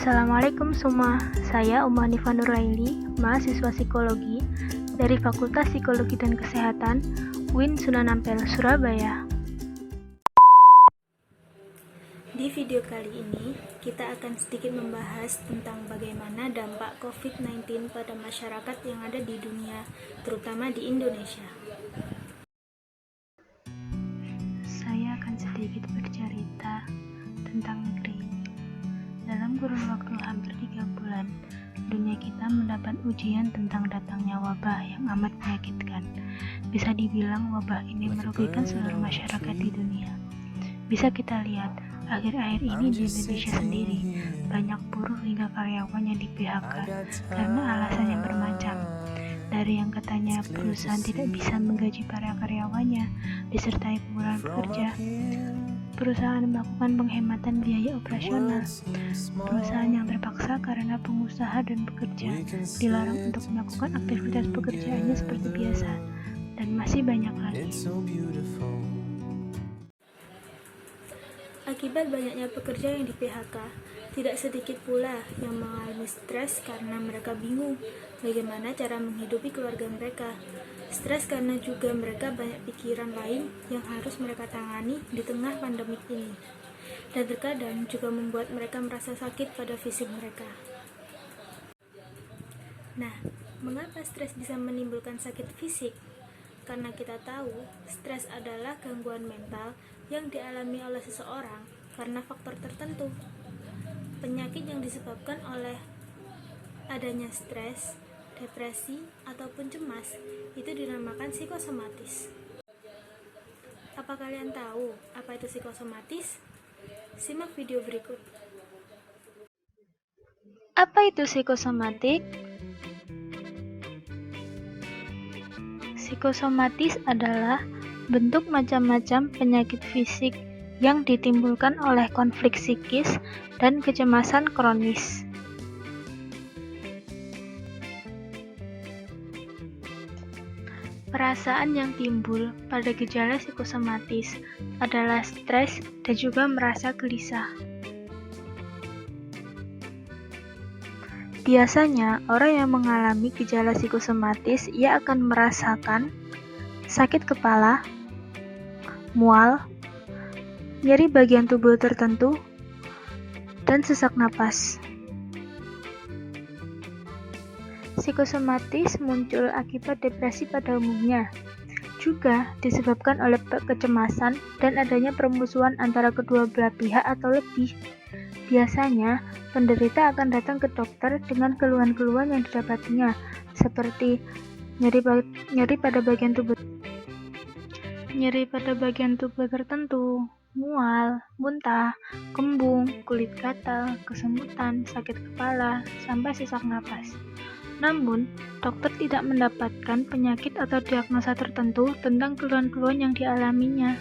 Assalamualaikum semua, saya Uma Hanifa Nuraili, mahasiswa psikologi dari Fakultas Psikologi dan Kesehatan UIN Sunan Ampel, Surabaya. Di video kali ini, kita akan sedikit membahas tentang bagaimana dampak COVID-19 pada masyarakat yang ada di dunia, terutama di Indonesia. Saya akan sedikit bercerita tentang negeri ini. Dalam kurun waktu hampir 3 bulan, dunia kita mendapat ujian tentang datangnya wabah yang amat menyakitkan. Bisa dibilang wabah ini merugikan seluruh masyarakat di dunia. Bisa kita lihat, akhir-akhir ini di Indonesia sendiri, banyak buruh hingga karyawan yang di PHK karena alasan yang bermacam. Dari yang katanya perusahaan tidak bisa menggaji para karyawannya, disertai pengurangan pekerja, perusahaan melakukan penghematan biaya operasional, perusahaan yang terpaksa karena pengusaha dan pekerja dilarang untuk melakukan aktivitas pekerjaannya seperti biasa, dan masih banyak lagi. Akibat banyaknya pekerja yang di PHK, tidak sedikit pula yang mengalami stres karena mereka bingung bagaimana cara menghidupi keluarga mereka. Stres karena juga mereka banyak pikiran lain yang harus mereka tangani di tengah pandemik ini. Dan terkadang juga membuat mereka merasa sakit pada fisik mereka. Nah, mengapa stres bisa menimbulkan sakit fisik? Karena kita tahu, stres adalah gangguan mental yang dialami oleh seseorang karena faktor tertentu. Penyakit yang disebabkan oleh adanya stres, depresi, ataupun cemas itu dinamakan psikosomatis. Apa kalian tahu apa itu psikosomatis? Simak video berikut. Apa itu psikosomatik? Psikosomatis adalah bentuk macam-macam penyakit fisik yang ditimbulkan oleh konflik psikis dan kecemasan kronis. Perasaan yang timbul pada gejala psikosomatis adalah stres dan juga merasa gelisah. Biasanya, orang yang mengalami gejala psikosomatis ia akan merasakan sakit kepala, mual, nyeri bagian tubuh tertentu, dan sesak napas. Psikosomatis muncul akibat depresi pada umumnya, juga disebabkan oleh kecemasan dan adanya permusuhan antara kedua belah pihak atau lebih. Biasanya, penderita akan datang ke dokter dengan keluhan-keluhan yang didapatinya, seperti nyeri pada bagian tubuh tertentu, mual, muntah, kembung, kulit gatal, kesemutan, sakit kepala, sampai sesak napas. Namun, dokter tidak mendapatkan penyakit atau diagnosa tertentu tentang keluhan-keluhan yang dialaminya.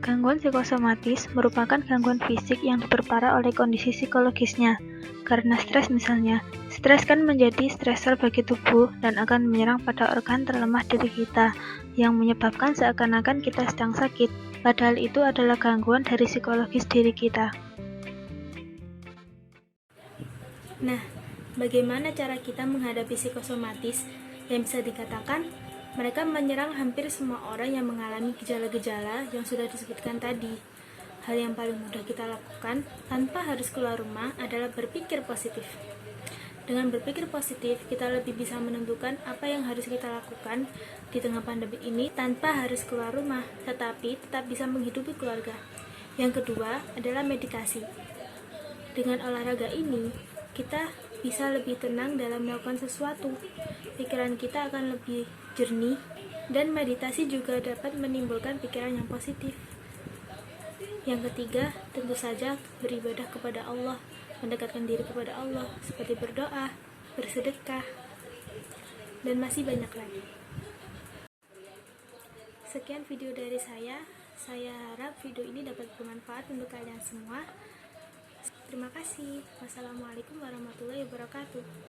Gangguan psikosomatis merupakan gangguan fisik yang diperparah oleh kondisi psikologisnya. Karena stres misalnya, stres kan menjadi stresor bagi tubuh dan akan menyerang pada organ terlemah diri kita, yang menyebabkan seakan-akan kita sedang sakit, padahal itu adalah gangguan dari psikologis diri kita. Nah, bagaimana cara kita menghadapi psikosomatis yang bisa dikatakan mereka menyerang hampir semua orang yang mengalami gejala-gejala yang sudah disebutkan tadi. Hal yang paling mudah kita lakukan tanpa harus keluar rumah adalah berpikir positif. Dengan berpikir positif, kita lebih bisa menentukan apa yang harus kita lakukan di tengah pandemi ini tanpa harus keluar rumah, tetapi tetap bisa menghidupi keluarga. Yang kedua adalah meditasi. Dengan olahraga ini, kita bisa lebih tenang dalam melakukan sesuatu. Pikiran kita akan lebih jernih, dan meditasi juga dapat menimbulkan pikiran yang positif. Yang ketiga, tentu saja beribadah kepada Allah, mendekatkan diri kepada Allah, seperti berdoa, bersedekah, dan masih banyak lagi. Sekian video dari saya harap video ini dapat bermanfaat untuk kalian semua. Terima kasih. Wassalamualaikum warahmatullahi wabarakatuh.